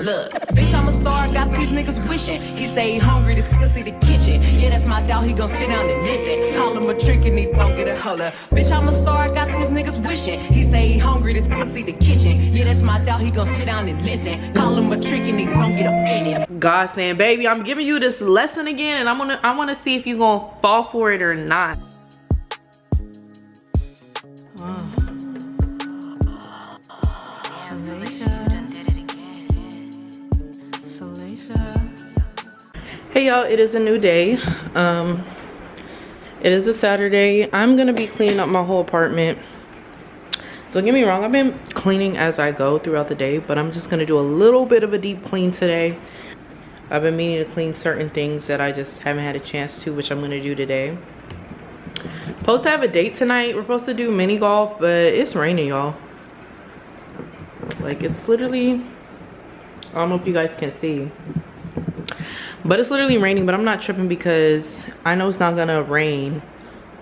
Look, bitch, I'm a star, got these niggas wishing. He say he hungry, this pussy the kitchen. Yeah, that's my dog, he gon' sit down and listen. Call him a trick and he don't get a holler. Bitch, I'm a star, got these niggas wishing. He say he hungry, this pussy the kitchen. Yeah, that's my dog, he gon' sit down and listen. Call him a trick and he don't get offended. God saying, baby, I'm giving you this lesson again, and I wanna see if you gonna fall for it or not. Hey y'all, it is a new day. It is a Saturday. I'm gonna be cleaning up my whole apartment. Don't get me wrong, I've been cleaning as I go throughout the day, but I'm just gonna do a little bit of a deep clean today. I've been meaning to clean certain things that I just haven't had a chance to, which I'm gonna do today. Supposed to have a date tonight. We're supposed to do mini golf, but it's raining, y'all. Like, it's literally, I don't know if you guys can see, but it's literally raining, but I'm not tripping because I know it's not gonna rain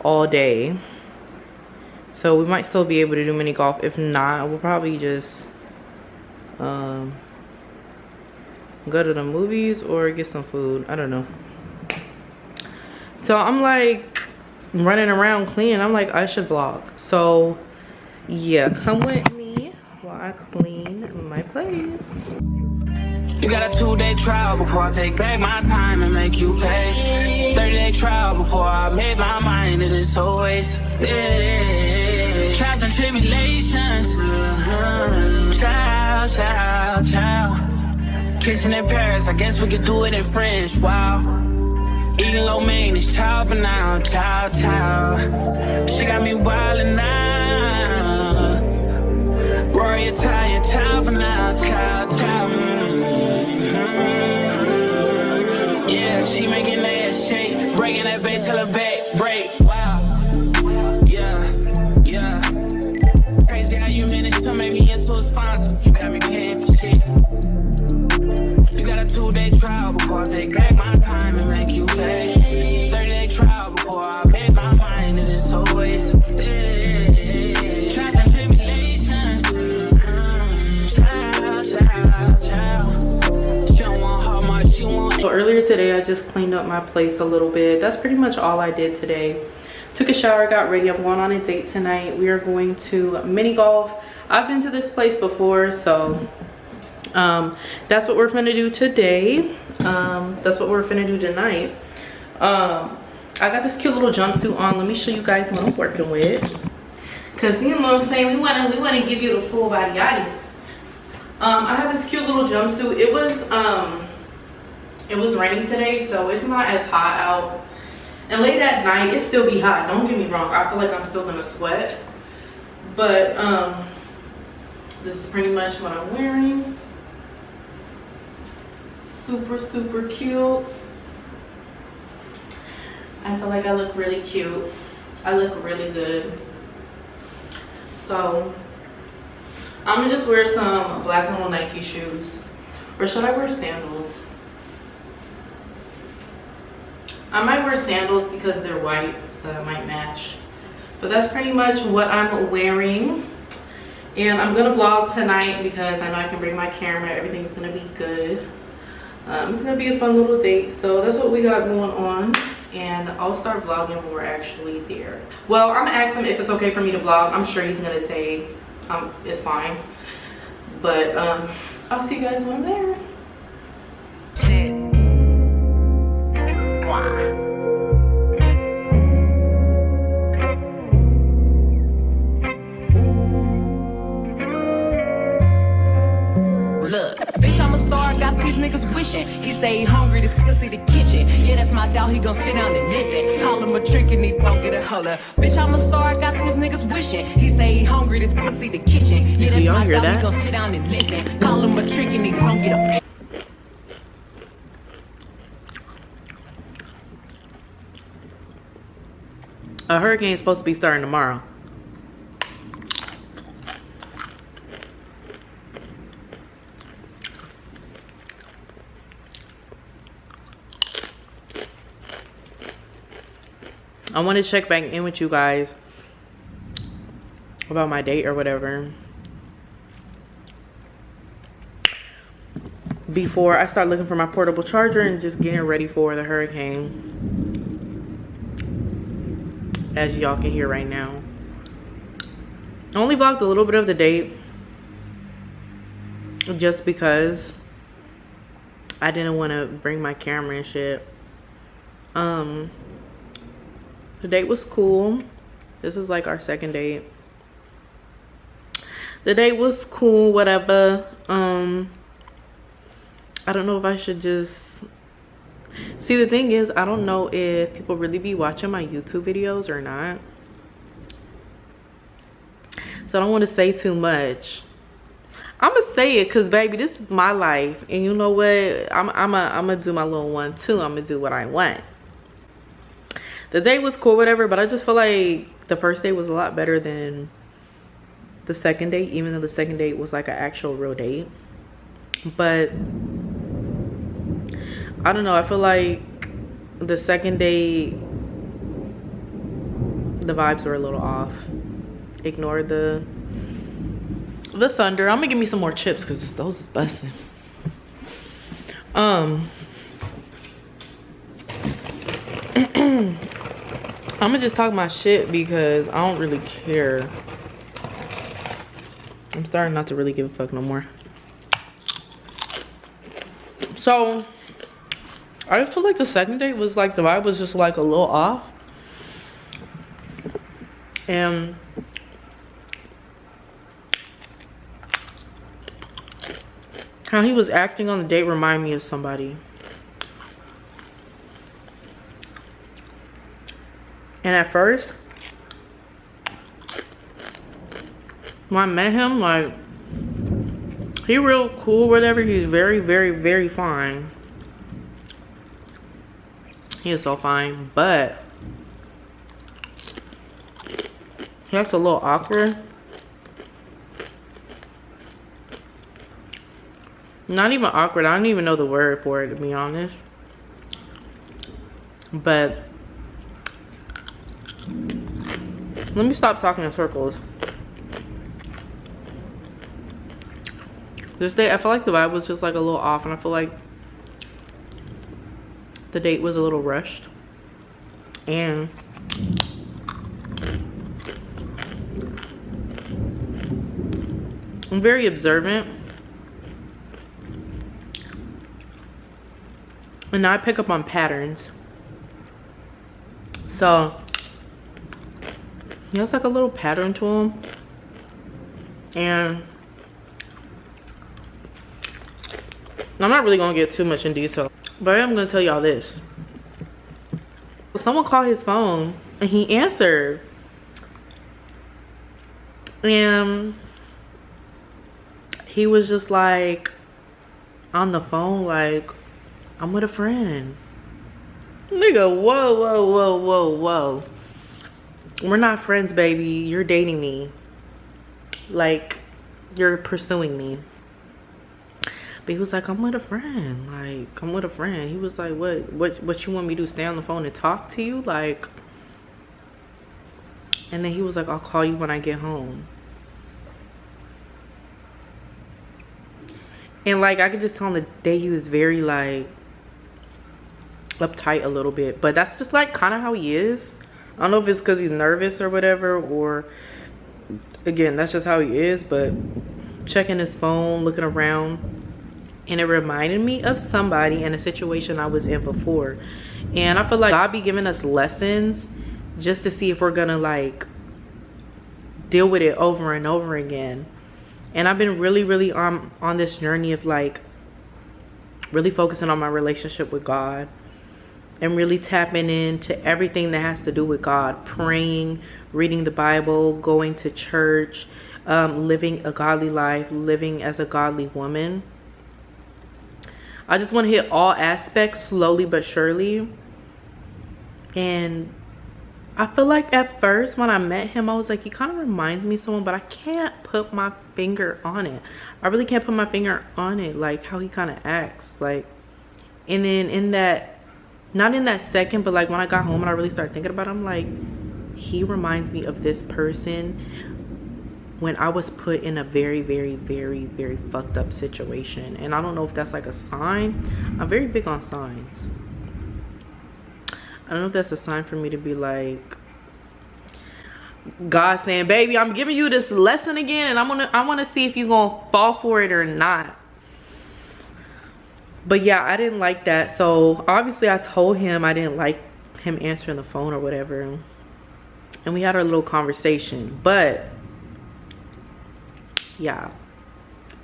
all day. So we might still be able to do mini golf. If not, we'll probably just go to the movies or get some food. I don't know. So I'm like running around cleaning. I'm like, I should vlog. So yeah, come with me while I clean my place. You got a 2-day trial before I take back my time and make you pay. 30-day trial before I made my mind. It is always trials and tribulations. Child, child, child. Kissing in Paris, I guess we could do it in French. Wow. Eating lo mein is child for now. Child, child. She got me wildin' now. Rory Italian, child for now. Child, child. Yeah, she making that ass shake, breaking that back till her back break. Wow, yeah. Crazy how you managed to make me into a sponsor. You got me paying for shit. You got a 2-day trial before I take back my time and make you pay. 30-day trial before I made my mind. It is always trials and tribulations. Child, child. She don't want how much she want. So earlier today, I just cleaned up my place a little bit. That's pretty much all I did today. Took a shower, got ready. I'm going on a date tonight. We are going to mini golf. I've been to this place before, so that's what we're gonna do today. That's what we're gonna do tonight. I got this cute little jumpsuit on. Let me show you guys what I'm working with. Cause you know what I'm saying, we wanna give you the full body yaddy. I have this cute little jumpsuit. It was raining today, so it's not as hot out. And late at night, it still be hot. Don't get me wrong. I feel like I'm still gonna sweat. But this is pretty much what I'm wearing. Super, super cute. I feel like I look really cute. I look really good. So I'm gonna just wear some black little Nike shoes. Or should I wear sandals? I might wear sandals because they're white, so that might match. But that's pretty much what I'm wearing. And I'm gonna vlog tonight because I know I can bring my camera. Everything's gonna be good. It's gonna be a fun little date. So that's what we got going on. And I'll start vlogging when we're actually there. Well, I'm gonna ask him if it's okay for me to vlog. I'm sure he's gonna say it's fine. But I'll see you guys when I'm there. Look, bitch, I'm a star, got these niggas wishing. He say he hungry, this pussy the kitchen. Yeah, that's my dog, he gon' sit down and listen. Call him a trick and he don't get a holler. Bitch, I'm a star, got these niggas wishing. He say he hungry, this pussy the kitchen. Yeah, that's my dog, he gon' sit down and listen. Call him a trick and he don't get a. A hurricane is supposed to be starting tomorrow. I want to check back in with you guys about my date or whatever. before I start looking for my portable charger and just getting ready for the hurricane, as y'all can hear right now. I only vlogged a little bit of the date just because I didn't want to bring my camera and shit. The date was cool. This is like our second date. The date was cool, whatever. I don't know if I should just... See, the thing is, I don't know if people really be watching my YouTube videos or not. So I don't want to say too much. I'm gonna say it because, baby, this is my life. And you know what? I'm gonna do my little one too. I'm gonna do what I want. The date was cool, whatever, but I just feel like the first date was a lot better than the second date, even though the second date was like an actual real date. But I don't know, I feel like the second date, the vibes were a little off. Ignore the thunder. I'm gonna give me some more chips because those is busting. I'm gonna just talk my shit because I don't really care. I'm starting not to really give a fuck no more. So I feel like the second date was like, the vibe was just like a little off. And how he was acting on the date reminded me of somebody. And at first, when I met him, like, he real cool, whatever. He's very, very, very fine. He is so fine, but he acts a little awkward. Not even awkward. I don't even know the word for it, to be honest. But let me stop talking in circles. This day, I feel like the vibe was just like a little off, and I feel like the date was a little rushed. And I'm very observant. And I pick up on patterns. So he has like a little pattern to him. And I'm not really gonna get too much in detail, but I am gonna tell y'all this. Someone called his phone and he answered. And he was just like on the phone like, I'm with a friend. Nigga, whoa, whoa, whoa, whoa, whoa. We're not friends, baby. You're dating me. Like, you're pursuing me. But he was like, I'm with a friend. Like, I'm with a friend. He was like, what you want me to do? Stay on the phone and talk to you? Like, and then he was like, I'll call you when I get home. And like, I could just tell on the day he was very like uptight a little bit. But that's just like kind of how he is. I don't know if it's because he's nervous or whatever, or again, that's just how he is. But checking his phone, looking around, and it reminded me of somebody in a situation I was in before. And I feel like God be giving us lessons just to see if we're gonna like deal with it over and over again. And I've been really on this journey of like really focusing on my relationship with God and really tapping into everything that has to do with God. Praying, reading the Bible, going to church, living a godly life, living as a godly woman. I just want to hit all aspects slowly but surely. And I feel like at first when I met him, I was like, he kind of reminds me of someone, but I can't put my finger on it. I really can't put my finger on it, like how he kind of acts. Like, and then in that, not in that second, but like when I got home and I really started thinking about it, I'm like, he reminds me of this person. when I was put in a very, very, very, very fucked up situation. And I don't know if that's like a sign. I'm very big on signs. I don't know if that's a sign for me to be like, God saying, baby, I'm giving you this lesson again, and I want to see if you're gonna fall for it or not. But yeah, I didn't like that. So obviously I told him I didn't like him answering the phone or whatever, and we had our little conversation. But yeah,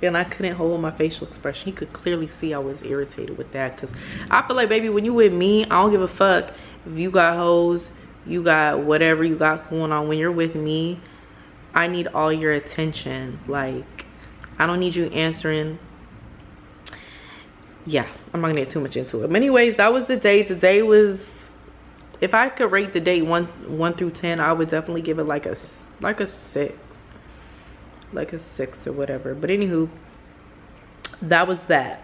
and I couldn't hold my facial expression. He could clearly see I was irritated with that, because I feel like, baby, when you with me, I don't give a fuck if you got hoes, you got whatever you got going on. When you're with me, I need all your attention. Like, I don't need you answering. Yeah, I'm not gonna get too much into it. But anyways, that was the date. The day was, if I could rate the date 1 through 10, I would definitely give it like a 6, like a 6 or whatever. But anywho, that was that.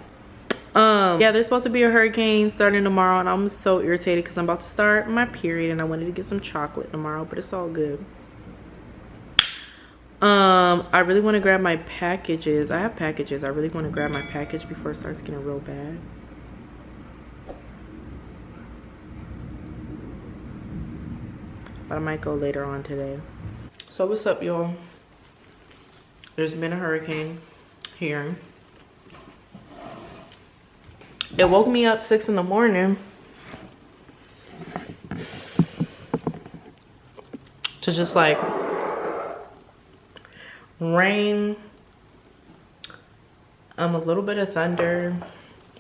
Yeah, there's supposed to be a hurricane starting tomorrow, and I'm so irritated because I'm about to start my period, and I wanted to get some chocolate tomorrow, but it's all good. I really want to grab my packages. I have packages. I really want to grab my package before it starts getting real bad. But I might go later on today. So what's up, y'all? There's been a hurricane here. It woke me up 6 in the morning to just like rain, a little bit of thunder,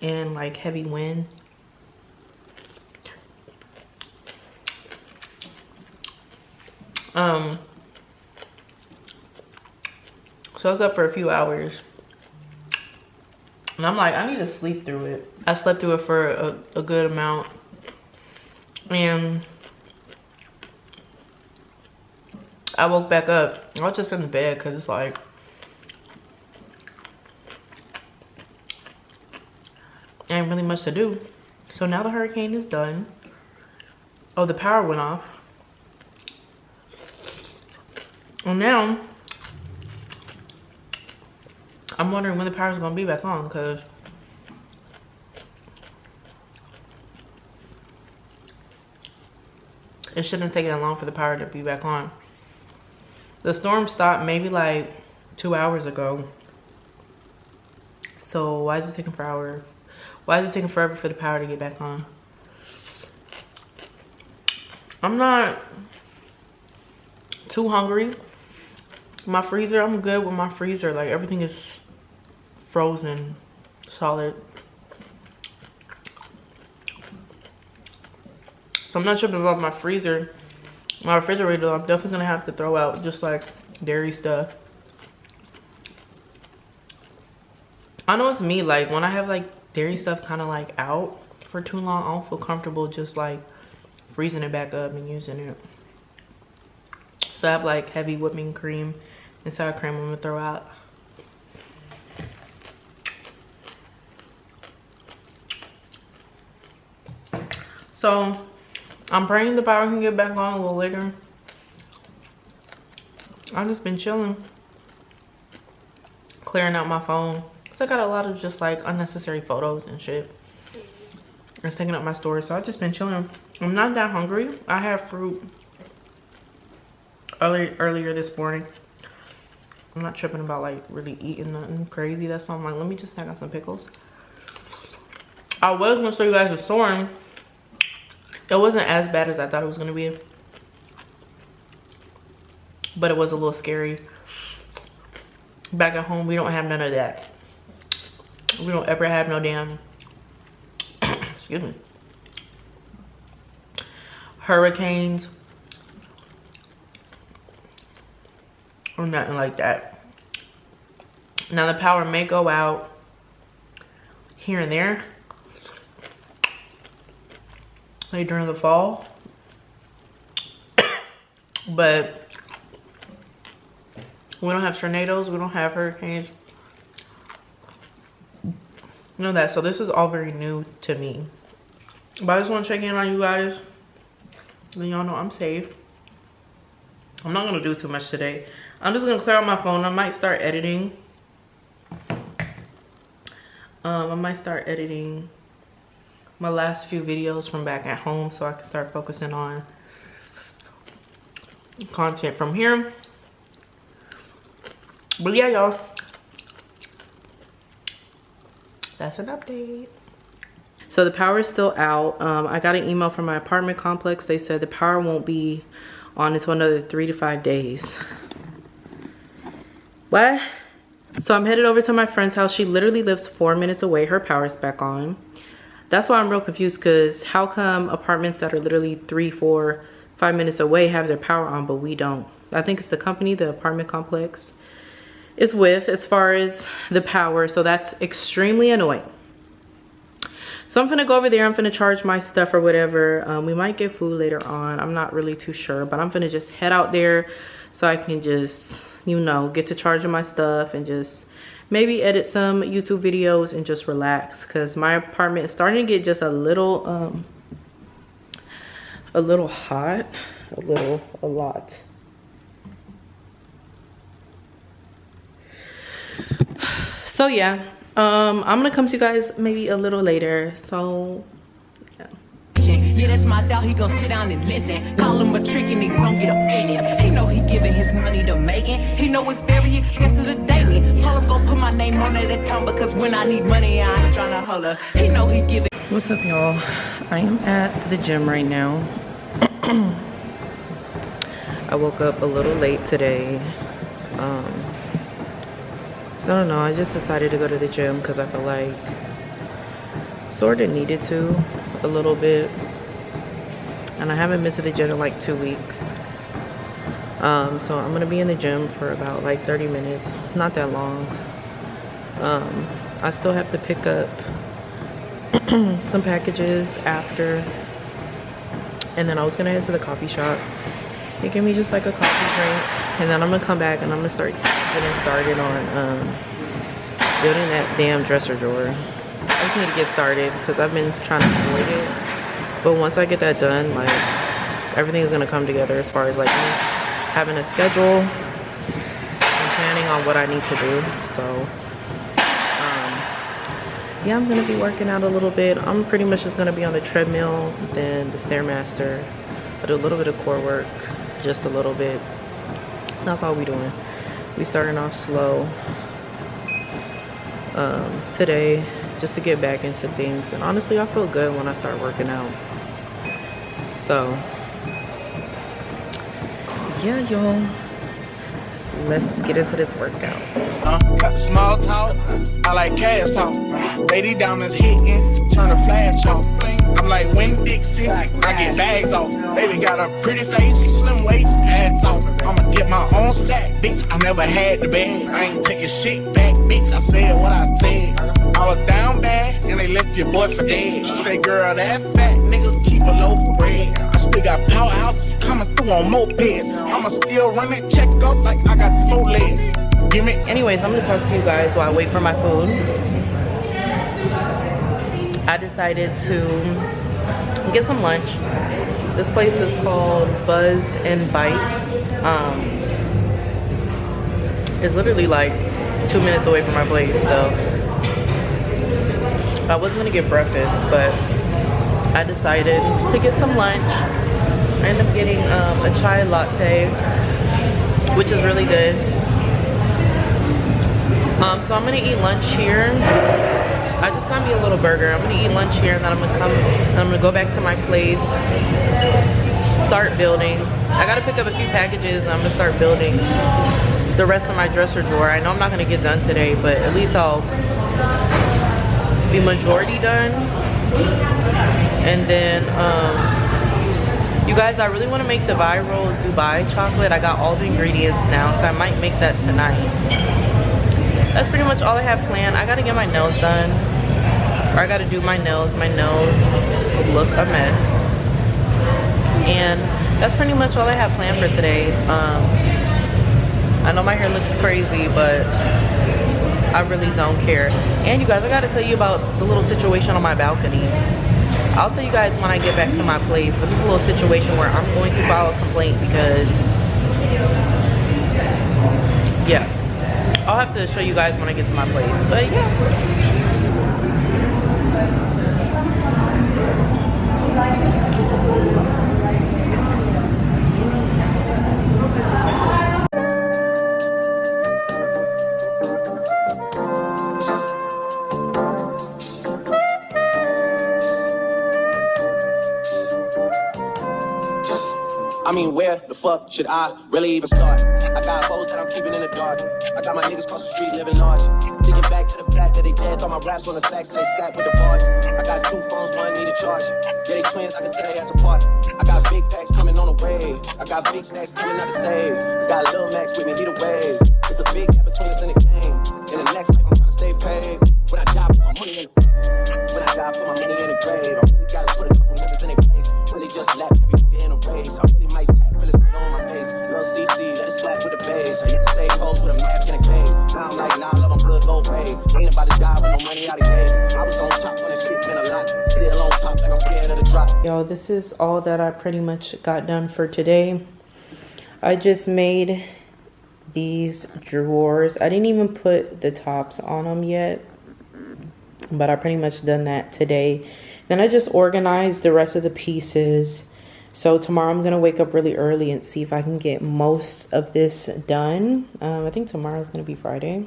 and like heavy wind. So I was up for a few hours, and I'm like, I need to sleep through it. I slept through it for a good amount, and I woke back up. I was just in the bed because it's like, ain't really much to do. So now the hurricane is done. Oh, the power went off. And now I'm wondering when the power's gonna be back on, because it shouldn't take that long for the power to be back on. The storm stopped maybe like 2 hours ago. So why is it taking forever? Why is it taking forever for the power to get back on? I'm not too hungry. My freezer, I'm good with my freezer. Like, everything is frozen, solid. So I'm not tripping about my freezer. My refrigerator, I'm definitely gonna have to throw out just like dairy stuff. I know it's me, like when I have like dairy stuff kind of like out for too long, I don't feel comfortable just like freezing it back up and using it. So I have like heavy whipping cream and sour cream I'm gonna throw out. So I'm praying the power can get back on a little later. I've just been chilling, clearing out my phone, because I got a lot of just like unnecessary photos and shit. It's taking up my storage, so I've just been chilling. I'm not that hungry. I had fruit earlier this morning. I'm not tripping about like really eating nothing crazy. That's why I'm like, let me just snack on some pickles. I was gonna show you guys the storm. It wasn't as bad as I thought it was gonna be, but it was a little scary. Back at home, we don't have none of that. We don't ever have no damn excuse me, hurricanes or nothing like that. Now the power may go out here and there, like during the fall, but we don't have tornadoes, we don't have hurricanes, none of that. So this is all very new to me, but I just want to check in on you guys, let y'all know I'm safe. I'm not gonna do too much today. I'm just gonna clear out my phone. I might start editing. I might start editing my last few videos from back at home so I can start focusing on content from here. But yeah, y'all, that's an update. So the power is still out. I got an email from my apartment complex. They said the power won't be on until another 3 to 5 days. What? So I'm headed over to my friend's house. She literally lives 4 minutes away. Her power's back on. That's why I'm real confused, because how come apartments that are literally 3, 4, 5 minutes away have their power on, but we don't? I think it's the company the apartment complex is with as far as the power. So that's extremely annoying. So I'm gonna go over there. I'm gonna charge my stuff or whatever. We might get food later on. I'm not really too sure, but I'm gonna just head out there so I can just, you know, get to charging my stuff and just maybe edit some YouTube videos and just relax, because my apartment is starting to get just a little hot, a lot. So yeah, I'm gonna come to you guys maybe a little later. So yeah, that's my dog, he gon' sit down and listen. Call him a trick and he gon' get offended. He know he giving his money to Megan. He know it's very expensive to date me. Tell him go put my name on that account, because when I need money, I ain't tryna holler. He know he giving. What's up, y'all? I am at the gym right now. I woke up a little late today. So I don't know, I just decided to go to the gym because I feel like sort of needed to a little bit. And I haven't been to the gym in like 2 weeks. So I'm gonna be in the gym for about like 30 minutes, not that long. I still have to pick up some packages after, and then I was gonna head to the coffee shop and give me just like a coffee drink, and then I'm gonna come back and I'm gonna start getting started on building that damn dresser drawer. I just need to get started because I've been trying to avoid it, but once I get that done, like everything is gonna come together as far as like me having a schedule and planning on what I need to do. So yeah, I'm gonna be working out a little bit. I'm pretty much just gonna be on the treadmill, then the Stairmaster. I do a little bit of core work, just a little bit. That's all we doing. We starting off slow today, just to get back into things. And honestly, I feel good when I start working out. So yeah, y'all, let's get into this workout. Cut the small talk, I like cash talk. Lady diamonds hitting, turn the flash off. I'm like Winn-Dixie, I get bags off. Baby got a pretty face, slim waist, ass off. I'ma get my own sack, bitch, I never had the bag. I ain't taking shit back, bitch, I said what I said. I was down bad, and they left your boy for dead. She say, girl, that fat nigga keep a loaf of bread. I still got powerhouses coming through on mopeds. I'ma still run it, check up like I got 4 legs. Anyways, I'm gonna talk to you guys while I wait for my food. I decided to get some lunch. This place is called Buzz and Bites. It's literally like 2 minutes away from my place, so I wasn't gonna get breakfast, but I decided to get some lunch. I ended up getting a chai latte, which is really good. So I'm gonna eat lunch here. I just got me a little burger. I'm gonna eat lunch here, and then I'm gonna go back to my place, start building. I gotta pick up a few packages, and I'm gonna start building the rest of my dresser drawer. I know I'm not gonna get done today, but at least I'll be majority done. And then you guys, I really want to make the viral Dubai chocolate. I got all the ingredients now, so I might make that tonight. That's pretty much all I have planned. I gotta get my nails done, or I gotta do my nails. My nails look a mess, and that's pretty much all I have planned for today. I know my hair looks crazy, but I really don't care. And you guys, I gotta tell you about the little situation on my balcony. I'll tell you guys when I get back to my place, but this is a little situation where I'm going to file a complaint because yeah, I'll have to show you guys when I get to my place. But yeah. I mean, where the fuck should I really even start? I got hoes that I'm keeping in the dark. I got my niggas across the street living large. Thinking back to the fact that they dead, thought my raps on the facts, so they sat with the bars. I got 2 phones, one need a charge. Yeah, they twins, I can tell they ass apart. I got big packs coming on the way. I got big stacks coming out to save. I got Lil Max with me, he the wave. It's a big gap between us in the game. In the next life, I'm trying to stay paid. When I die, put my money in the When I die, put my money in the grave. I really gotta put a couple niggas in their place. Really just lap every nigga in a race. I really might tap, really still on my face. Lil CC, let it slap with the bass. I used to say hoes with a mask in a cave. Now I'm like, nah, love them good, go away. Ain't about to die with no money out of game. I was on top when that shit been a lot. Still on top like I'm scared of the drop. Yo, this is all that I pretty much got done for today. I just made these drawers. I didn't even put the tops on them yet, but I pretty much done that today. Then I just organized the rest of the pieces. So tomorrow I'm gonna wake up really early and see if I can get most of this done. I think tomorrow's gonna be Friday.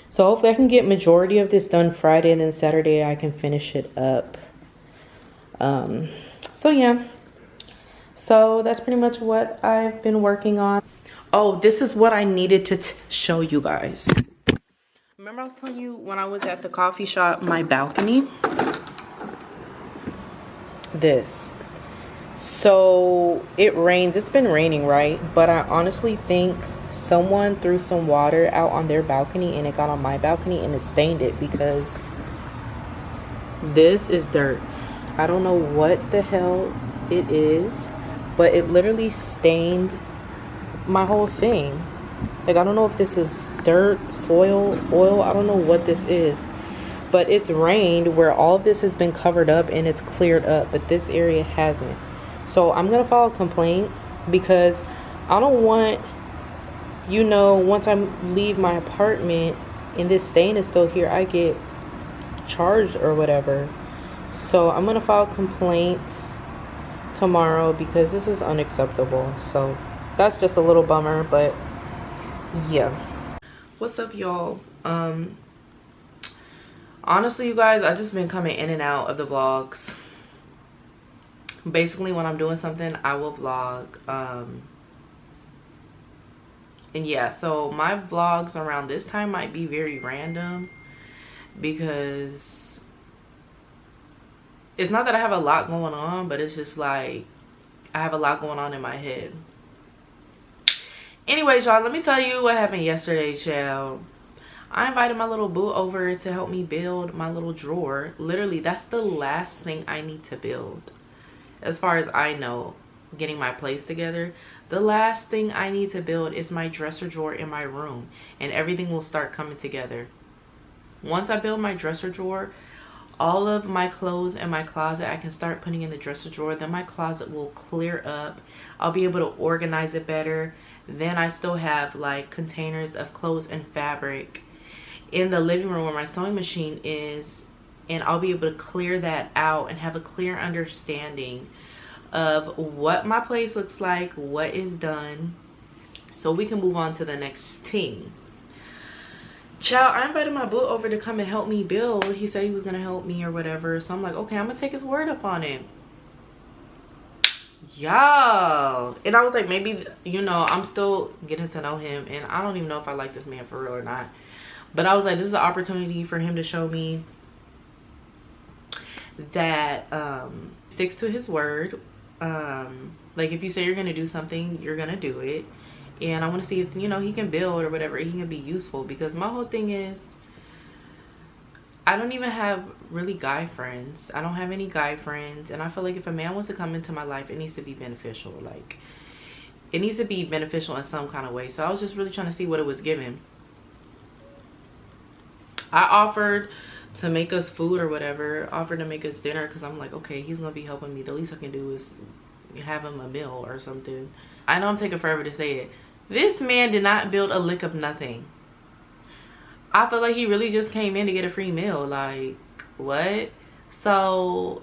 So hopefully I can get majority of this done Friday, and then Saturday I can finish it up. So yeah. So that's pretty much what I've been working on. Oh, this is what I needed to show you guys. Remember I was telling you when I was at the coffee shop, my balcony? This. So it rains. It's been raining, right? But I honestly think someone threw some water out on their balcony and it got on my balcony and it stained it, because this is dirt. I don't know what the hell it is, but it literally stained my whole thing. Like, I don't know if this is dirt, soil, oil. I don't know what this is, but it's rained where all of this has been covered up and it's cleared up, but this area hasn't. So I'm gonna file a complaint, because I don't want, you know, once I leave my apartment and this stain is still here, I get charged or whatever. So I'm gonna file a complaint tomorrow, because this is unacceptable. So that's just a little bummer, but yeah. What's up, y'all? Honestly, you guys, I just been coming in and out of the vlogs. Basically, when I'm doing something, I will vlog. And yeah, so my vlogs around this time might be very random, because it's not that I have a lot going on, but it's just like I have a lot going on in my head. Anyways, y'all, let me tell you what happened yesterday, child. I invited my little boo over to help me build my little drawer. Literally, that's the last thing I need to build. As far as I know, getting my place together, the last thing I need to build is my dresser drawer in my room, and everything will start coming together. Once I build my dresser drawer, all of my clothes in my closet I can start putting in the dresser drawer. Then my closet will clear up. I'll be able to organize it better. Then I still have like containers of clothes and fabric in the living room where my sewing machine is, and I'll be able to clear that out and have a clear understanding of what my place looks like, what is done, so we can move on to the next thing. Child, I invited my boo over to come and help me build. He said he was gonna help me or whatever, so I'm like, okay, I'm gonna take his word up on it. Y'all, and I was like, maybe, you know, I'm still getting to know him, and I don't even know if I like this man for real or not, but I was like, this is an opportunity for him to show me that sticks to his word. Like, if you say you're gonna do something, you're gonna do it. And I want to see if, you know, he can build or whatever, he can be useful, because my whole thing is, I don't even have really guy friends. I don't have any guy friends, and I feel like if a man wants to come into my life, it needs to be beneficial. Like, it needs to be beneficial in some kind of way. So I was just really trying to see what it was giving. I offered to make us food or whatever, offered to make us dinner, because I'm like, okay, he's gonna be helping me. The least I can do is have him a meal or something. I know I'm taking forever to say it. This man did not build a lick of nothing. I feel like he really just came in to get a free meal. Like, what? So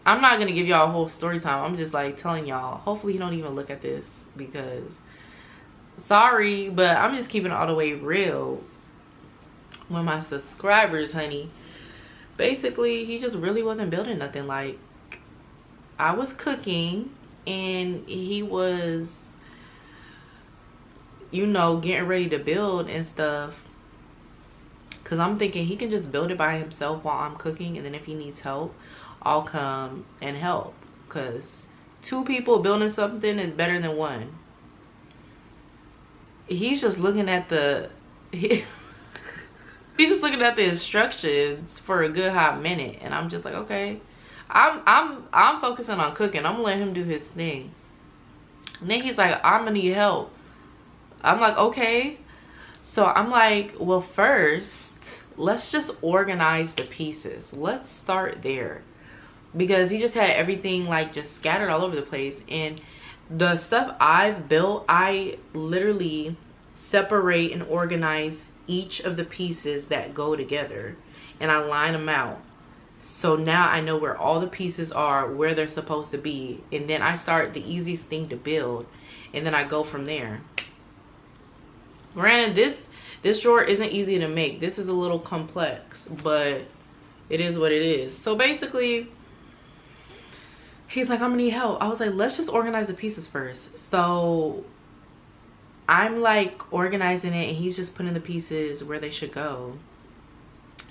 I'm not gonna give y'all a whole story time. I'm just like telling y'all, hopefully he don't even look at this, because sorry, but I'm just keeping it all the way real with my subscribers, honey. Basically, he just really wasn't building nothing. Like, I was cooking and he was, you know, getting ready to build and stuff, because I'm thinking he can just build it by himself while I'm cooking, and then if he needs help, I'll come and help, because 2 people building something is better than 1. He's just looking at the he's just looking at the instructions for a good hot minute, and I'm just like, okay, I'm focusing on cooking. I'm gonna let him do his thing. And then he's like, I'm gonna need help. I'm like, okay. So I'm like, well, first let's just organize the pieces. Let's start there, because he just had everything like just scattered all over the place. And the stuff I've built, I literally separate and organize each of the pieces that go together, and I line them out. So now I know where all the pieces are, where they're supposed to be, and then I start the easiest thing to build, and then I go from there. Granted, this drawer isn't easy to make. This is a little complex, but it is what it is. So basically, he's like, I'm gonna need help. I was like, let's just organize the pieces first. So I'm like organizing it, and he's just putting the pieces where they should go.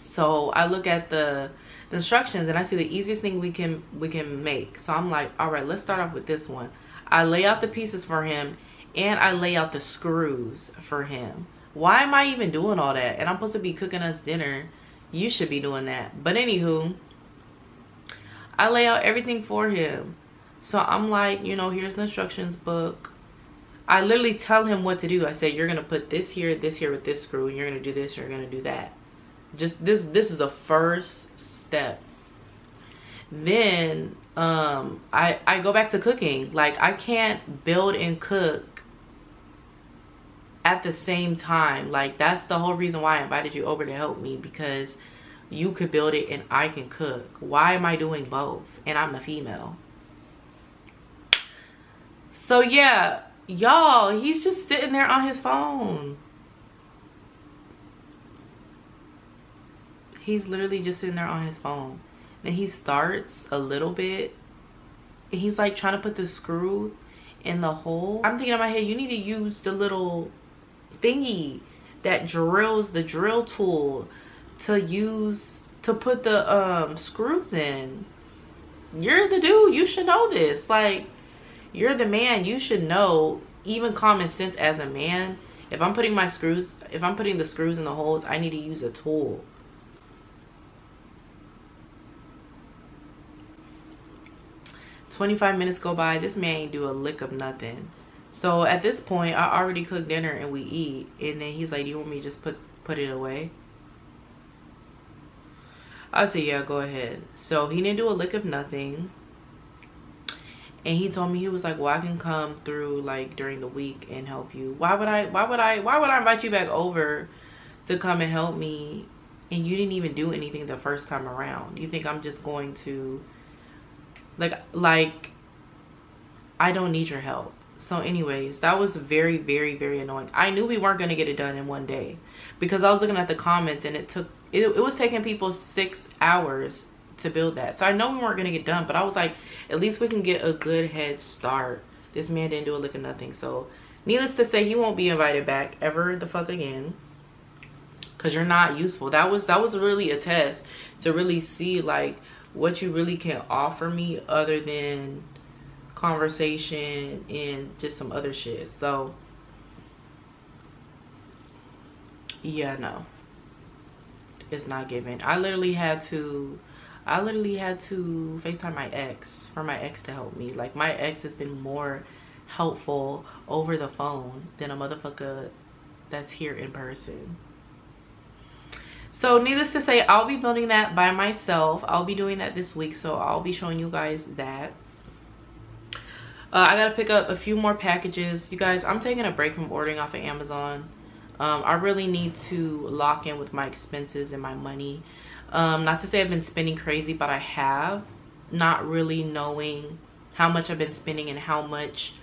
So I look at the instructions, and I see the easiest thing we can make. So I'm like, all right, let's start off with this one. I lay out the pieces for him, and I lay out the screws for him. Why am I even doing all that? And I'm supposed to be cooking us dinner. You should be doing that. But anywho, I lay out everything for him. So I'm like, you know, here's the instructions book. I literally tell him what to do. I say, you're gonna put this here with this screw, and you're gonna do this, you're gonna do that. Just this is the first step. Then I go back to cooking. Like, I can't build and cook at the same time. Like, that's the whole reason why I invited you over to help me, because you could build it and I can cook. Why am I doing both? And I'm a female. So yeah, y'all, he's just sitting there on his phone. He's literally just sitting there on his phone. Then he starts a little bit, and he's like trying to put the screw in the hole. I'm thinking in my head, you need to use the little thingy that drills, the drill tool, to put the screws in. You're the dude, you should know this. Like, you're the man, you should know even common sense as a man. If I'm putting the screws in the holes, I need to use a tool. "25 minutes go by, this man ain't do a lick of nothing. So at this point, I already cooked dinner and we eat. And then he's like, do you want me to just put it away? I said, yeah, go ahead. So he didn't do a lick of nothing. And he told me, he was like, well, I can come through like during the week and help you. Why would I invite you back over to come and help me, and you didn't even do anything the first time around? You think I'm just going to like I don't need your help. So anyways, that was very, very, very annoying. I knew we weren't going to get it done in one day, because I was looking at the comments, and it was taking people 6 hours to build that. So I know we weren't going to get done, but I was like, at least we can get a good head start. This man didn't do a lick of nothing. So needless to say, he won't be invited back ever the fuck again, because you're not useful. That was really a test to really see like what you really can offer me, other than conversation and just some other shit. So yeah, no, it's not given. I literally had to FaceTime my ex for my ex to help me. Like, my ex has been more helpful over the phone than a motherfucker that's here in person. So needless to say, I'll be building that by myself. I'll be doing that this week, so I'll be showing you guys that. I gotta pick up a few more packages. You guys, I'm taking a break from ordering off of Amazon. I really need to lock in with my expenses and my money. Not to say I've been spending crazy, but I have. Not really knowing how much I've been spending and how much,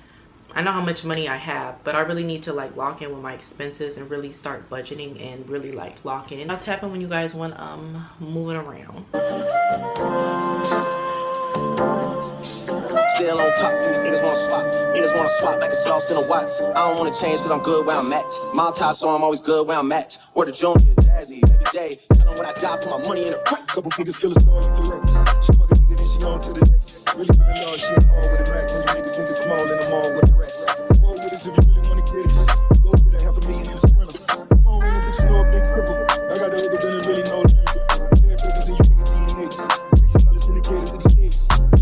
I know how much money I have, but I really need to like lock in with my expenses and really start budgeting and really like lock in. I'll tap in when you guys want moving around. Still on top, these niggas wanna swap. Niggas wanna swap like it's sauce in a wax. I don't wanna change cause I'm good where I'm at. Malta, so I'm always good where I'm at. Or the Junior, Jazzy, Baby J. Tell them what I got, put my money in a crack. Couple figures still a star to collect. She fuck a nigga, then she on to the next. Really giving love, she ain't all with a Mac. When you niggas think it's small in the mall with a rat. Roll with us if you really wanna get it. Go get a $500,000 in a sprinter. Phone ringing, bitch, you know a big cripple. I got the hook up, then it really no limit. Dead papers and you nigga DNA. $6 syndicated with the kid.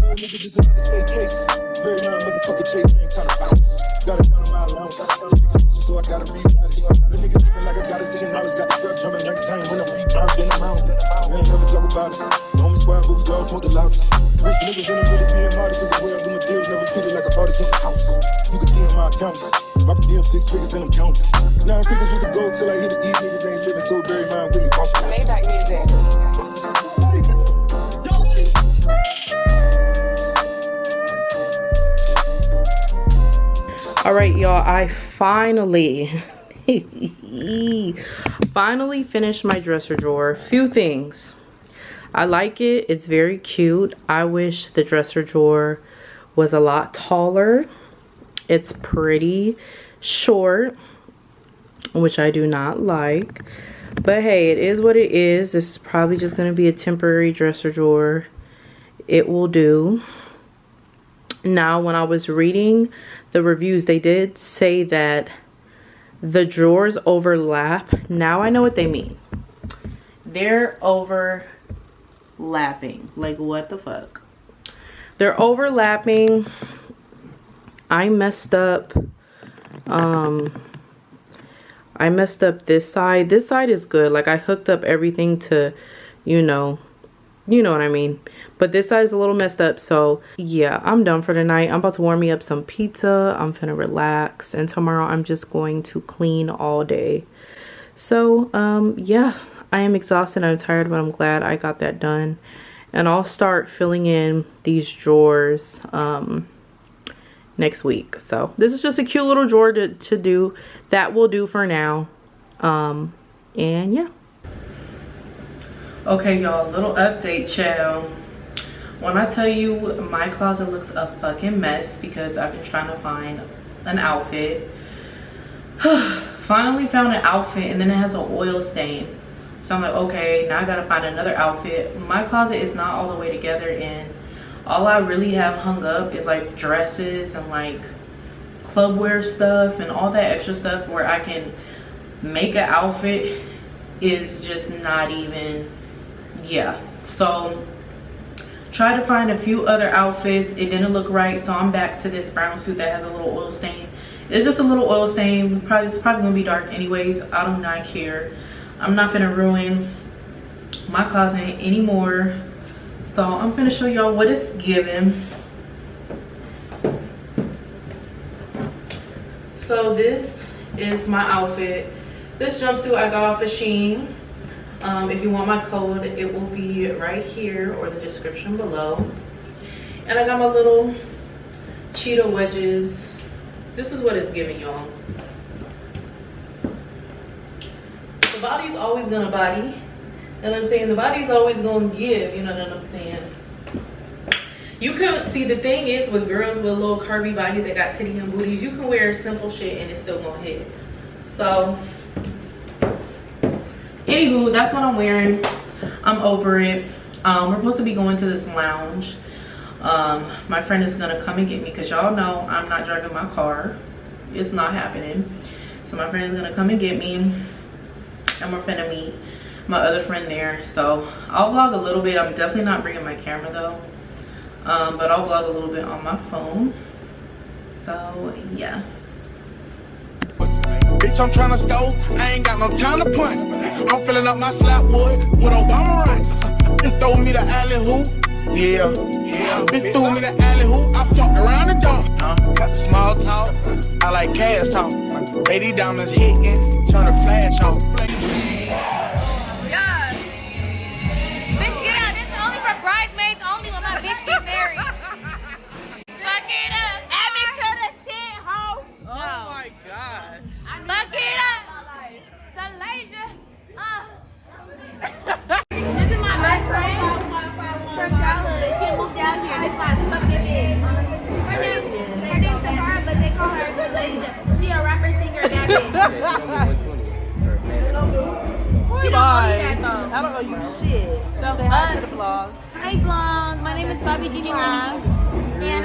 Little nigga just another state case. Very young motherfucker chase, man, kinda bounce. Gotta count on my allowance. So I gotta read out it. The nigga looking like I got $1 zillion. Got the strap jumping every time when I rebound, getting around. We ain't never talk about it. The only squad, but we all smoke the loudest. Rich niggas and I'm really being modest. Cause the way I do my deals never treated like I bought it in the house. You can DM my account. Drop a DM 6 figures and I'm counting. 9 figures was the goal till I hit it. These niggas ain't living, so bury mine with me. Maybach music. All right, y'all, I finally finished my dresser drawer. Few things. I like it. It's very cute. I wish the dresser drawer was a lot taller. It's pretty short, which I do not like. But hey, it is what it is. This is probably just going to be a temporary dresser drawer. It will do. Now, when I was reading the reviews, they did say that the drawers overlap. Now I know what they mean. They're overlapping. Like, what the fuck? They're overlapping. I messed up. I messed up this side. This side is good. Like, I hooked up everything to, you know what I mean. But this side is a little messed up. So yeah, I'm done for tonight. I'm about to warm me up some pizza. I'm finna relax. And tomorrow I'm just going to clean all day. So yeah, I am exhausted. I'm tired, but I'm glad I got that done. And I'll start filling in these drawers next week. So this is just a cute little drawer to do. That will do for now. And yeah. Okay, y'all, little update, child. When I tell you my closet looks a fucking mess because I've been trying to find an outfit. Finally found an outfit and then it has an oil stain. So I'm like, okay, now I gotta find another outfit. My closet is not all the way together and all I really have hung up is like dresses and like club wear stuff and all that extra stuff where I can make an outfit is just not even, yeah. So try to find a few other outfits. It didn't look right, so I'm back to this brown suit that has a little oil stain. It's just a little oil stain. It's probably gonna be dark anyways. I do not care. I'm not gonna ruin my closet anymore. So I'm gonna show y'all what it's giving. So this is my outfit. This jumpsuit I got off of Shein. If you want my code, it will be right here or the description below. And I got my little cheetah wedges. This is what it's giving, y'all. The body's always gonna body. You know what I'm saying? The body's always gonna give, you know what I'm saying? You can see, the thing is with girls with a little curvy body that got titty and booties, you can wear simple shit and it's still gonna hit. So anywho, that's what I'm wearing. I'm over it. We're supposed to be going to this lounge. My friend is gonna come and get me because y'all know I'm not driving my car. It's not happening. So my friend is gonna come and get me and we're gonna meet my other friend there. So I'll vlog a little bit. I'm definitely not bringing my camera though, but I'll vlog a little bit on my phone. So yeah. Bitch, I'm tryna score. I ain't got no time to punt. I'm filling up my slap wood with Obama rights. Just throw me the alley hoop. Yeah, bitch threw me the alley hoop, I fucked around the dunk. Got the small talk, I like cash talk. Lady diamonds hitting, turn the flash off. Yeah. Bitch, get out. This is only for bridesmaids only when my bitch get married. Fuck it up. Add me to the shit, hoe. Oh my gosh. Fuck it up. Salasia. This is my best friend from childhood. She moved out here. This is my fucking bitch. Her name's Sahara, but they call her Salasia. She a rapper, singer, that bitch. She don't owe you that though. I don't owe you shit. Don't say hi to the vlog. Hi vlog, my name is Bobby Gigi Minnie. And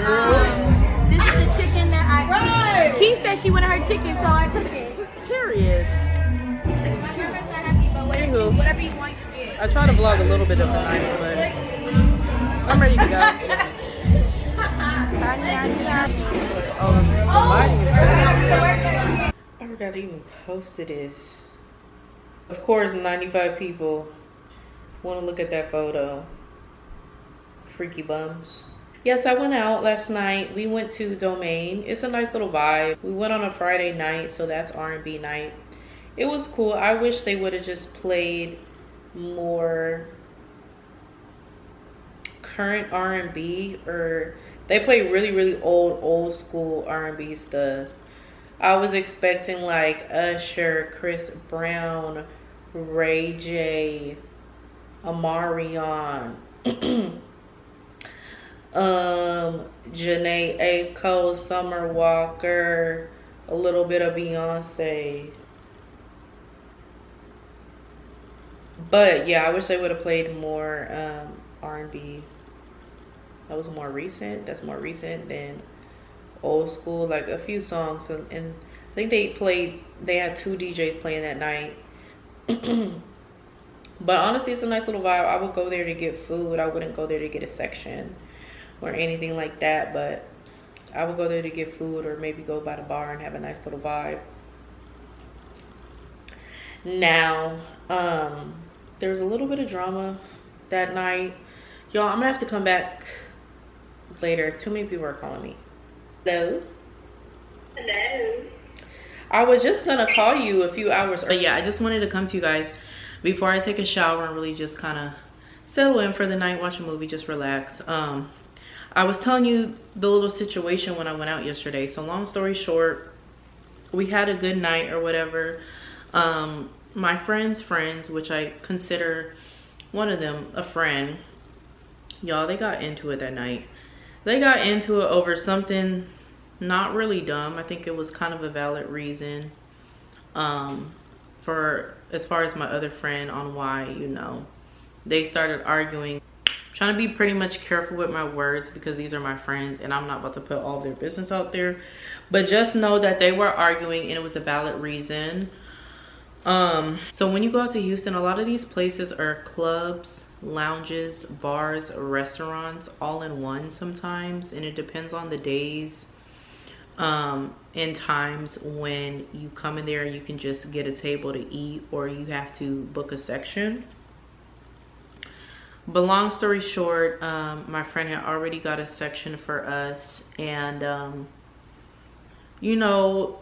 this is the chicken that Key said she wanted her chicken, so I took it. Period. My girlfriend's not happy, but whatever you want, you get. I try to vlog a little bit of the night, but I'm ready to go. Oh, the lighting is bad. I forgot to even post this. Of course, 95 people want to look at that photo. Freaky bums. Yes, I went out last night. We went to Domain. It's a nice little vibe. We went on a Friday night, so that's R&B night. It was cool. I wish they would have just played more current R&B, or they play really old school R&B stuff. I was expecting like Usher, Chris Brown, Ray J, Amarion, Janae Aiko, Summer Walker, a little bit of Beyonce. But yeah, I wish they would have played more R&B. That was more recent. That's more recent than old school. Like a few songs, and I think they had 2 DJs playing that night. But honestly, it's a nice little vibe. I would go there to get food. I wouldn't go there to get a section or anything like that, but I would go there to get food, or maybe go by the bar and have a nice little vibe. Now, there was a little bit of drama that night. Y'all, I'm gonna have to come back later. Too many people are calling me. Hello? Hello. I was just gonna call you a few hours, but yeah, I just wanted to come to you guys before I take a shower and really just kind of settle in for the night, watch a movie, just relax. I was telling you the little situation when I went out yesterday. So long story short, we had a good night or whatever. My friend's friends, which I consider one of them a friend, y'all, they got into it that night. They got into it over something not really dumb. I think it was kind of a valid reason, for as far as my other friend, on why, you know, they started arguing. Trying to be pretty much careful with my words because these are my friends and I'm not about to put all their business out there, but just know that they were arguing and it was a valid reason. So when you go out to Houston, a lot of these places are clubs, lounges, bars, restaurants, all in one sometimes, and it depends on the days and times when you come in there. You can just get a table to eat, or you have to book a section. But long story short, my friend had already got a section for us, and you know,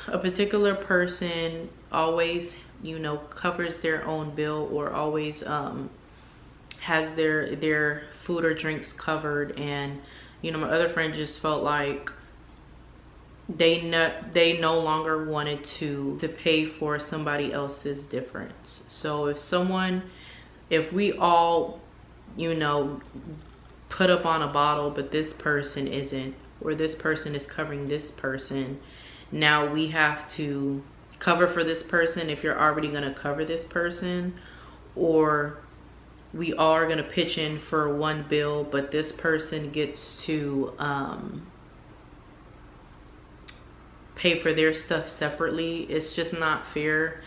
a particular person always, you know, covers their own bill, or always has their food or drinks covered. And you know, my other friend just felt like they no longer wanted to pay for somebody else's difference. So if we all, you know, put up on a bottle, but this person isn't, or this person is covering this person, now we have to cover for this person if you're already going to cover this person, or we all are going to pitch in for one bill, but this person gets to pay for their stuff separately. It's just not fair.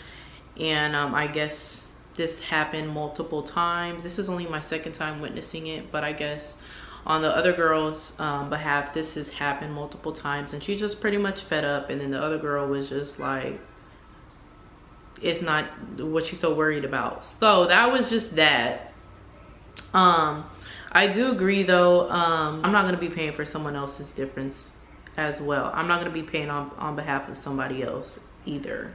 And I guess this happened multiple times. This is only my second time witnessing it, but I guess on the other girl's behalf, this has happened multiple times, and she's just pretty much fed up. And then the other girl was just like, it's not what she's so worried about. So that was just that. I do agree though. I'm not gonna be paying for someone else's difference as well. I'm not gonna be paying on behalf of somebody else either.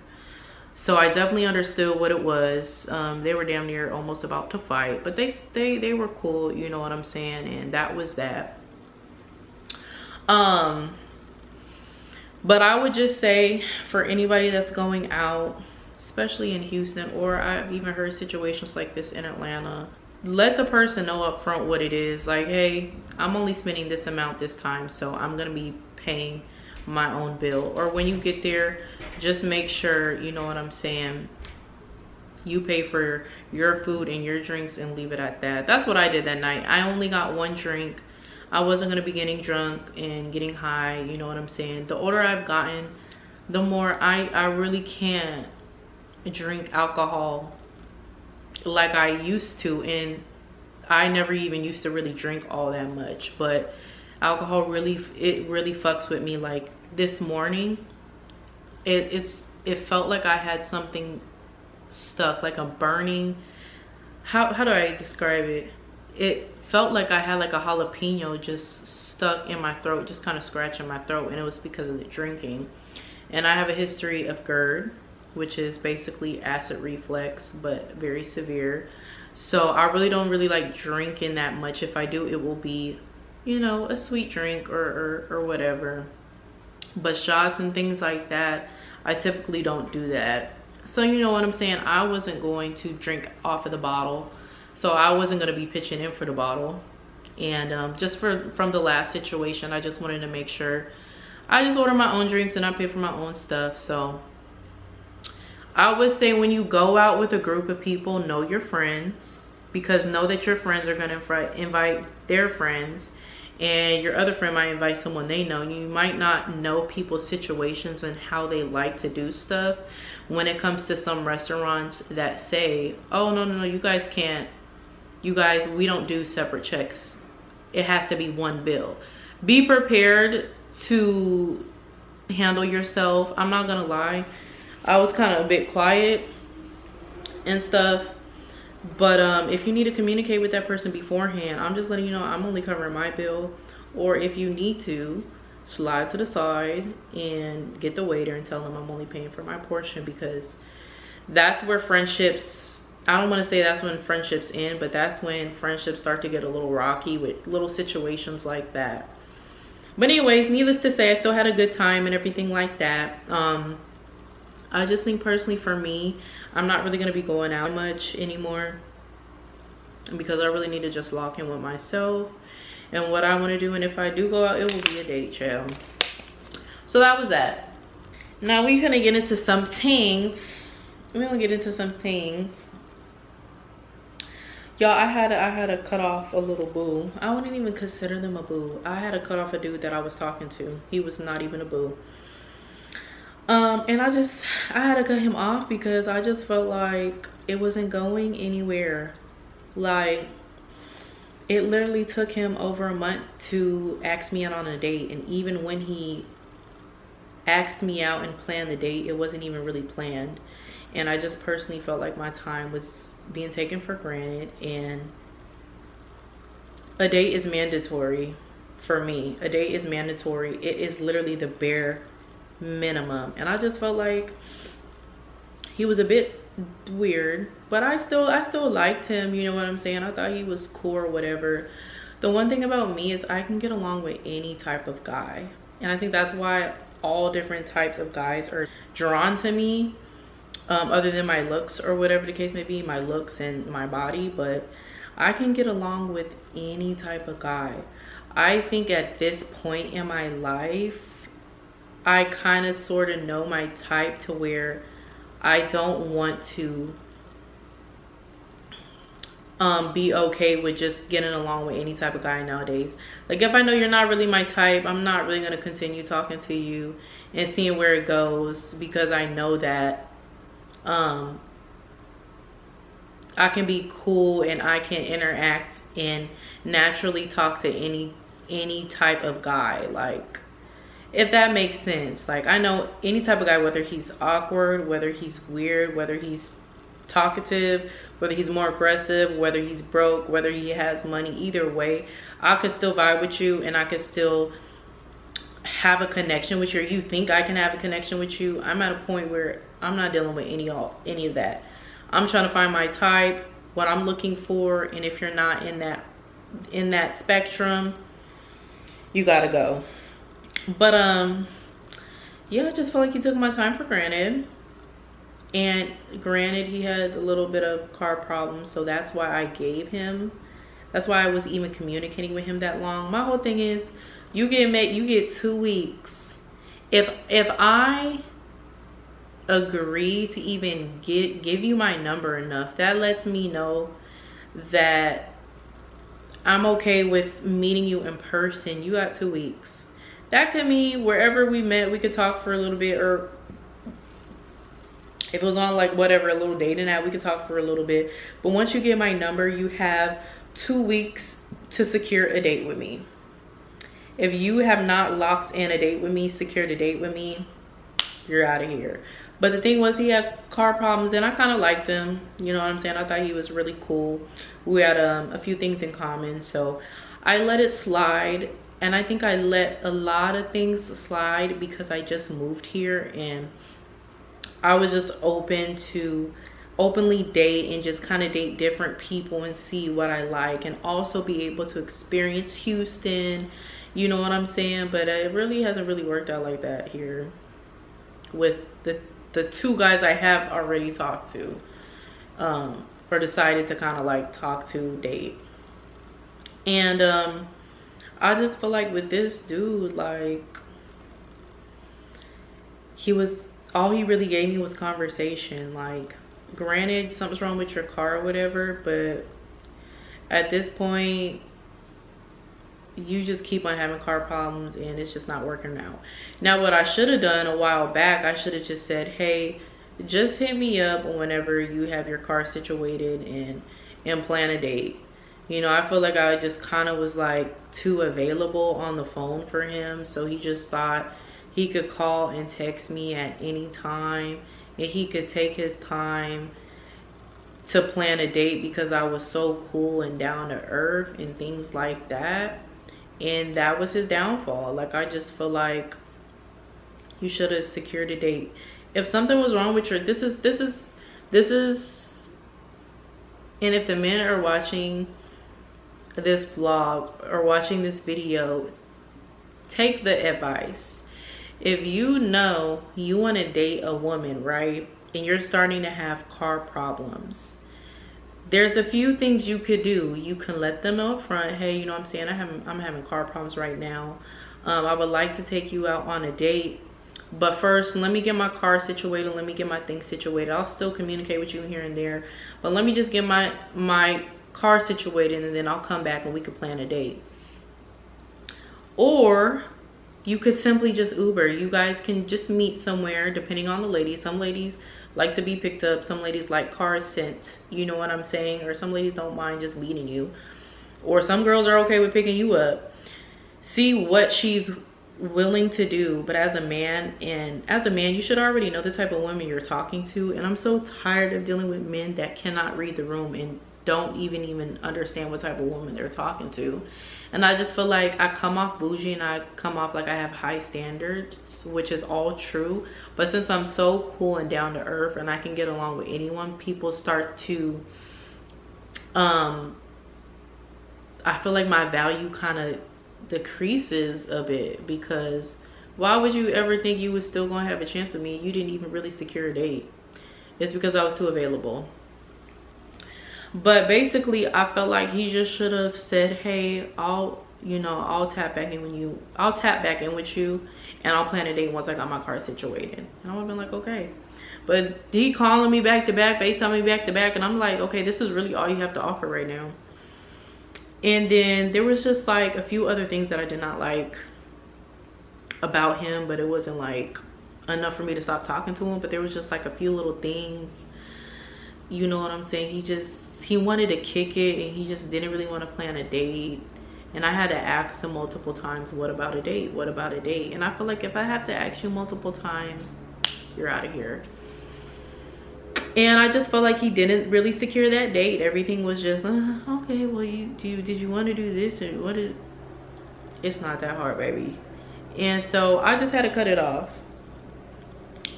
So I definitely understood what it was. They were damn near almost about to fight, but they were cool, you know what I'm saying? And that was that. But I would just say for anybody that's going out, especially in Houston, or I've even heard situations like this in Atlanta, let the person know up front what it is. Like, hey, I'm only spending this amount this time, so I'm gonna be paying my own bill. Or when you get there, just make sure, you know what I'm saying, you pay for your food and your drinks and leave it at that. That's what I did that night. I only got one drink. I wasn't gonna be getting drunk and getting high, you know what I'm saying? The older I've gotten, the more I really can't drink alcohol like I used to. And I never even used to really drink all that much, but alcohol really fucks with me. Like this morning, it felt like I had something stuck, like a burning, how do I describe it? It felt like I had like a jalapeno just stuck in my throat, just kind of scratching my throat, and it was because of the drinking. And I have a history of GERD, which is basically acid reflux, but very severe. So I really don't like drinking that much. If I do, it will be, you know, a sweet drink or whatever. But shots and things like that, I typically don't do that. So you know what I'm saying? I wasn't going to drink off of the bottle. So I wasn't going to be pitching in for the bottle. And just from the last situation, I just wanted to make sure I just order my own drinks and I pay for my own stuff. So I would say when you go out with a group of people, know your friends, because know that your friends are going to invite their friends, and your other friend might invite someone they know. You might not know people's situations and how they like to do stuff. When it comes to some restaurants that say, oh, no, you guys can't. You guys, we don't do separate checks. It has to be one bill. Be prepared to handle yourself. I'm not gonna lie, I was kind of a bit quiet and stuff, but if you need to communicate with that person beforehand, I'm just letting you know I'm only covering my bill. Or if you need to, slide to the side and get the waiter and tell them I'm only paying for my portion, because that's where friendships, I don't want to say that's when friendships end, but that's when friendships start to get a little rocky with little situations like that. But anyways, needless to say, I still had a good time and everything like that. I just think personally for me, I'm not really going to be going out much anymore, because I really need to just lock in with myself and what I want to do. And if I do go out, it will be a date, child. So that was that. Now we're going to get into some things. Y'all, I had to cut off a little boo. I wouldn't even consider them a boo. I had to cut off a dude that I was talking to. He was not even a boo. And I had to cut him off because I just felt like it wasn't going anywhere. Like, it literally took him over a month to ask me out on a date. And even when he asked me out and planned the date, it wasn't even really planned. And I just personally felt like my time was being taken for granted. And a date is mandatory for me. A date is mandatory. It is literally the bare minimum. And I just felt like he was a bit weird, but I still liked him, you know what I'm saying? I thought he was cool or whatever. The one thing about me is I can get along with any type of guy, and I think that's why all different types of guys are drawn to me, other than my looks or whatever the case may be, my looks and my body. But I can get along with any type of guy. I think at this point in my life, I kind of sort of know my type, to where I don't want to be okay with just getting along with any type of guy nowadays. Like, if I know you're not really my type, I'm not really going to continue talking to you and seeing where it goes, because I know that I can be cool and I can interact and naturally talk to any type of guy. Like, if that makes sense. Like, I know any type of guy, whether he's awkward, whether he's weird, whether he's talkative, whether he's more aggressive, whether he's broke, whether he has money, either way, I could still vibe with you and I could still have a connection with you. Or you think I can have a connection with you. I'm at a point where I'm not dealing with any of that. I'm trying to find my type, what I'm looking for, and if you're not in that spectrum, you gotta go. But yeah, I just feel like he took my time for granted. And granted, he had a little bit of car problems, so that's why I was even communicating with him that long. My whole thing is, you get 2 weeks. If I agree to even give you my number enough, that lets me know that I'm okay with meeting you in person. You got 2 weeks. That could mean wherever we met, we could talk for a little bit, or if it was on like whatever, a little dating app, we could talk for a little bit. But once you get my number, you have 2 weeks to secure a date with me. If you have not locked in a date with me, secured a date with me, you're out of here. But the thing was, he had car problems and I kind of liked him. You know what I'm saying? I thought he was really cool. We had a few things in common. So I let it slide. And I think I let a lot of things slide because I just moved here and I was just open to openly date and just kind of date different people and see what I like, and also be able to experience Houston. You know what I'm saying? But it really hasn't really worked out like that here with the 2 guys I have already talked to, or decided to kind of like talk to, date. And I just feel like with this dude, like, all he really gave me was conversation. Like, granted, something's wrong with your car or whatever, but at this point, you just keep on having car problems and it's just not working out. Now, what I should have done a while back, I should have just said, hey, just hit me up whenever you have your car situated and plan a date. You know, I feel like I just kind of was like too available on the phone for him. So he just thought he could call and text me at any time and he could take his time to plan a date because I was so cool and down to earth and things like that. And that was his downfall. Like, I just feel like you should have secured a date. If something was wrong with your, this is, and if the men are watching this vlog or watching this video, take the advice. If you know you want to date a woman, right, and you're starting to have car problems, there's a few things you could do. You can let them know up front, hey, you know what I'm saying, I'm having car problems right now. I would like to take you out on a date, but first let me get my car situated, let me get my things situated. I'll still communicate with you here and there, but let me just get my car situated and then I'll come back and we could plan a date. Or you could simply just Uber. You guys can just meet somewhere, depending on the ladies. Some ladies like to be picked up. Some ladies like cars sent. You know what I'm saying? Or some ladies don't mind just meeting you. Or some girls are okay with picking you up. See what she's willing to do. But as a man, you should already know the type of women you're talking to. And I'm so tired of dealing with men that cannot read the room and don't even understand what type of woman they're talking to. And I just feel like I come off bougie and I come off like I have high standards, which is all true. But since I'm so cool and down to earth and I can get along with anyone, people start to, I feel like my value kind of decreases a bit, because why would you ever think you was still gonna have a chance with me? You didn't even really secure a date. It's because I was too available. But basically, I felt like he just should have said, hey, I'll tap back in with you and I'll plan a date once I got my car situated. And I would have been like, okay. But he calling me back to back, FaceTiming me back to back, and I'm like, okay, this is really all you have to offer right now. And then there was just like a few other things that I did not like about him, but it wasn't like enough for me to stop talking to him. But there was just like a few little things, you know what I'm saying? He wanted to kick it and he just didn't really want to plan a date. And I had to ask him multiple times, what about a date? What about a date? And I feel like if I have to ask you multiple times, you're out of here. And I just felt like he didn't really secure that date. Everything was just, okay, well, did you want to do this or what? It's not that hard, baby. And so I just had to cut it off.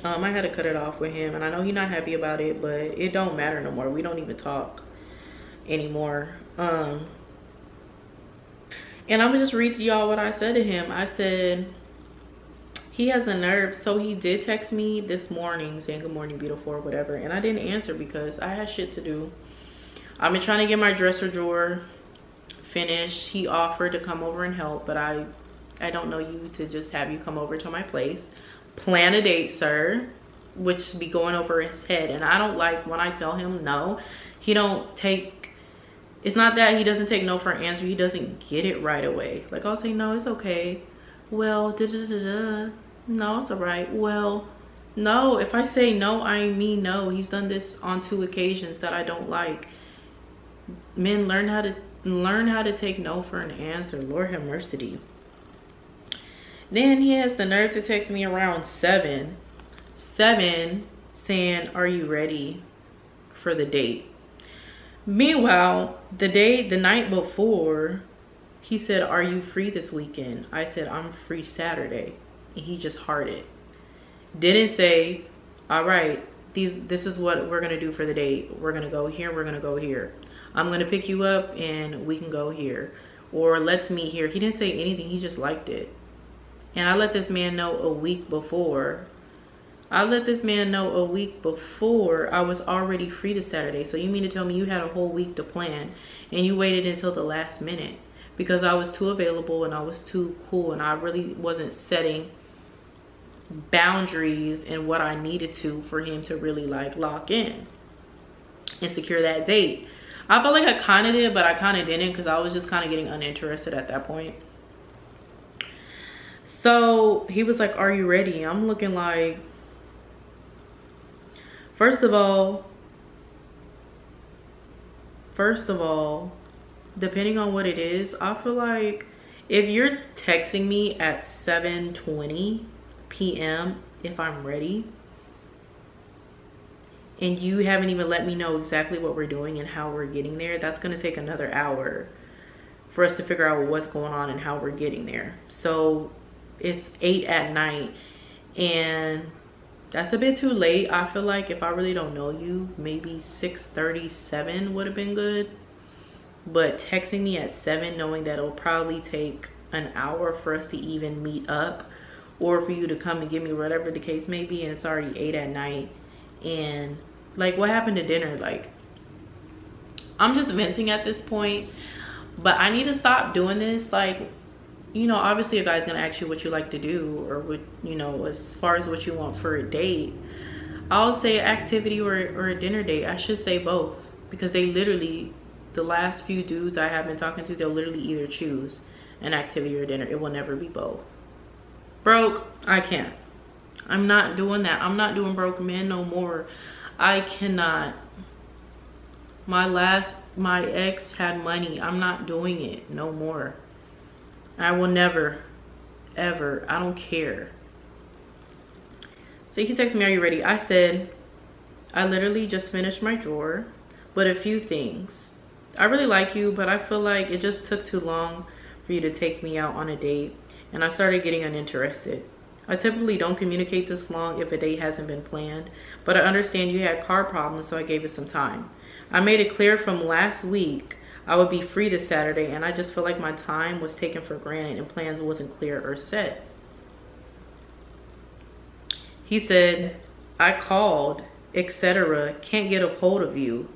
I had to cut it off with him, and I know he's not happy about it, but it don't matter no more. We don't even talk anymore. And I'm gonna just read to y'all what I said to him. I said, he has a nerve. So he did text me this morning saying good morning beautiful or whatever, and I didn't answer because I had shit to do. I've been trying to get my dresser drawer finished. He offered to come over and help, but I don't know you to just have you come over to my place. Plan a date, sir, which be going over his head. And I don't like when I tell him no. He don't take, it's not that he doesn't take no for an answer. He doesn't get it right away. Like, I'll say, no, it's okay. Well, da-da-da-da. No, it's all right. Well, no, if I say no, I mean no. He's done this on 2 occasions that I don't like. Men, learn how to take no for an answer. Lord have mercy. Then he has the nerve to text me around 7 saying, are you ready for the date? Meanwhile, the night before, he said, are you free this weekend? I said, I'm free Saturday. And he just hearted. Didn't say, all right, this is what we're gonna do for the date. We're gonna go here, we're gonna go here. I'm gonna pick you up and we can go here. Or let's meet here. He didn't say anything, he just liked it. And I let this man know a week before. I was already free this Saturday. So you mean to tell me you had a whole week to plan and you waited until the last minute? Because I was too available and I was too cool and I really wasn't setting boundaries and what I needed to for him to really like lock in and secure that date. I felt like I kind of did, but I kind of didn't because I was just kind of getting uninterested at that point. So he was like, are you ready? I'm looking like, first of all, depending on what it is, I feel like if you're texting me at 7:20 p.m. if I'm ready, and you haven't even let me know exactly what we're doing and how we're getting there, that's going to take another hour for us to figure out what's going on and how we're getting there. So it's 8 at night and that's a bit too late. I feel like if I really don't know you, maybe 6:37 would have been good. But texting me at 7 knowing that it'll probably take an hour for us to even meet up or for you to come and get me, whatever the case may be, and it's already 8 at night. And like, what happened to dinner? Like, I'm just venting at this point, but I need to stop doing this. Like, you know, obviously a guy's gonna ask you what you like to do or what, you know, as far as what you want for a date. I'll say activity or a dinner date. I should say both, because they literally, the last few dudes I have been talking to, they'll literally either choose an activity or dinner. It will never be both. Broke, I can't. I'm not doing that. I'm not doing broke men no more. I cannot. My ex had money. I'm not doing it no more. I will never, ever. I don't care. So he texted me, are you ready? I said, I literally just finished my drawer, but a few things. I really like you, but I feel like it just took too long for you to take me out on a date, and I started getting uninterested. I typically don't communicate this long if a date hasn't been planned, but I understand you had car problems, so I gave it some time. I made it clear from last week I would be free this Saturday, and I just feel like my time was taken for granted and plans wasn't clear or set. He said, I called, etc. Can't get a hold of you, ...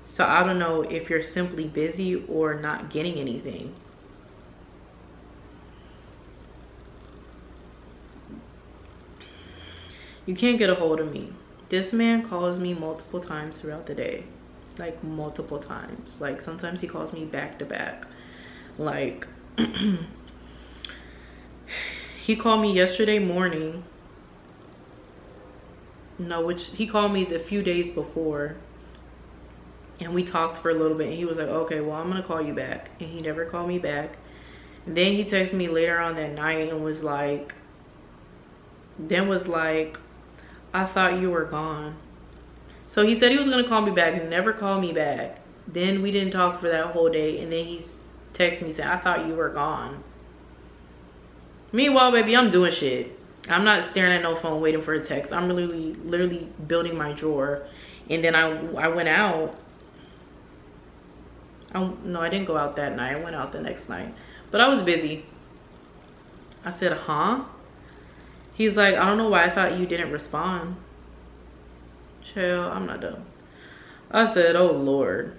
So I don't know if you're simply busy or not getting anything. You can't get a hold of me. This man calls me multiple times throughout the day. Like multiple times. Like sometimes he calls me back to back. Like he called me yesterday morning. No, he called me the few days before. And we talked for a little bit and he was like, okay, well, I'm gonna call you back. And he never called me back. And then he texted me later on that night and was like, I thought you were gone. So he said he was gonna call me back and never called me back. Then we didn't talk for that whole day, and then he's texting me saying, I thought you were gone. Meanwhile, baby, I'm doing shit. I'm not staring at no phone waiting for a text. I'm literally building my drawer. And then I went out. No, I didn't go out that night. I went out the next night. But I was busy. I said, huh? He's like, I don't know why I thought you didn't respond. Chill, I'm not dumb. I said, oh Lord.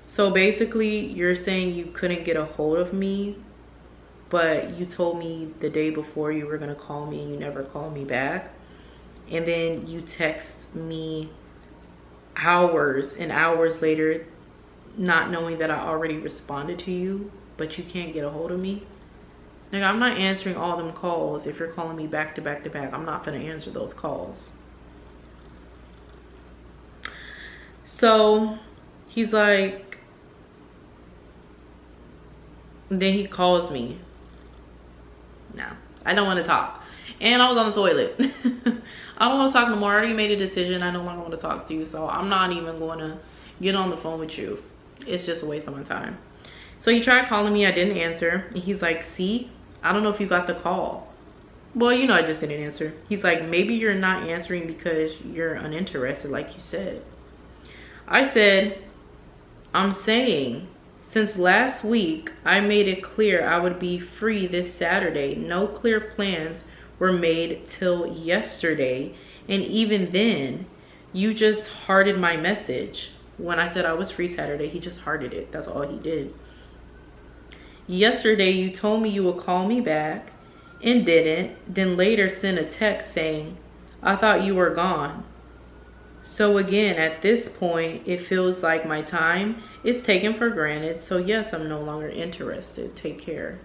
So basically, you're saying you couldn't get a hold of me, but you told me the day before you were gonna call me and you never called me back. And then you text me hours and hours later, not knowing that I already responded to you, but you can't get a hold of me. Like, I'm not answering all them calls. If you're calling me back to back to back, I'm not gonna answer those calls. So he's like, then he calls me. No, I don't want to talk. And I was on the toilet. I don't want to talk no more. I already made a decision. I no longer want to talk to you. So I'm not even going to get on the phone with you. It's just a waste of my time. So he tried calling me. I didn't answer. And he's like, see, I don't know if you got the call. Well, you know, I just didn't answer. He's like, maybe you're not answering because you're uninterested, like you said. I said, I'm saying, since last week, I made it clear I would be free this Saturday. No clear plans were made till yesterday. And even then, you just hearted my message. When I said I was free Saturday, he just hearted it. That's all he did. Yesterday, you told me you would call me back and didn't. Then later sent a text saying, I thought you were gone. So again, at this point, it feels like my time is taken for granted. So yes, I'm no longer interested. Take care.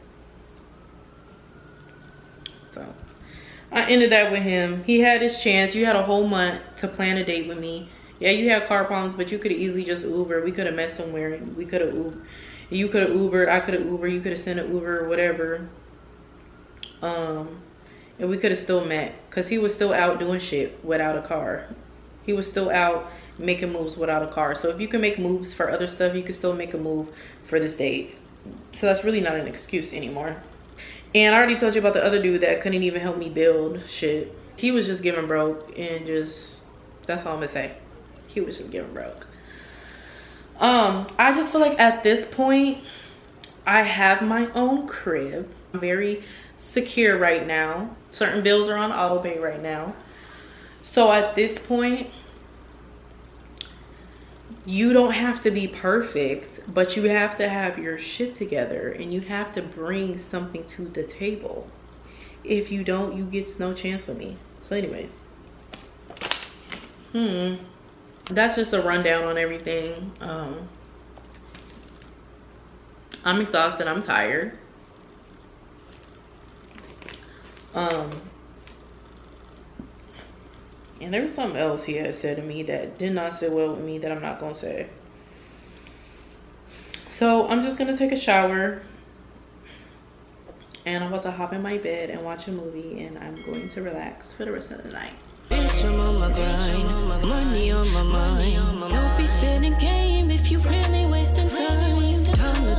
So I ended that with him. He had his chance. You had a whole month to plan a date with me. Yeah, you had car problems, but you could have easily just Uber. We could have met somewhere. We could have Uber. You could have Ubered. I could have Ubered. You could have sent an Uber or whatever. And we could have still met, because he was still out doing shit without a car. He was still out making moves without a car. So if you can make moves for other stuff, you can still make a move for this date. So that's really not an excuse anymore. And I already told you about the other dude that couldn't even help me build shit. He was just giving broke, and just, that's all I'm gonna say. He was just giving broke. I just feel like at this point, I have my own crib. I'm very secure right now. Certain bills are on auto pay right now. So at this point, you don't have to be perfect, but you have to have your shit together, and you have to bring something to the table. If you don't, you get no chance with me. So anyways, that's just a rundown on everything. I'm exhausted. I'm tired. And there was something else he had said to me that did not sit well with me that I'm not gonna say. So I'm just gonna take a shower, and I'm about to hop in my bed and watch a movie, and I'm going to relax for the rest of the night. Bitch, I'm on my grind, money on my mind. Don't be spinning game if you really wasting time.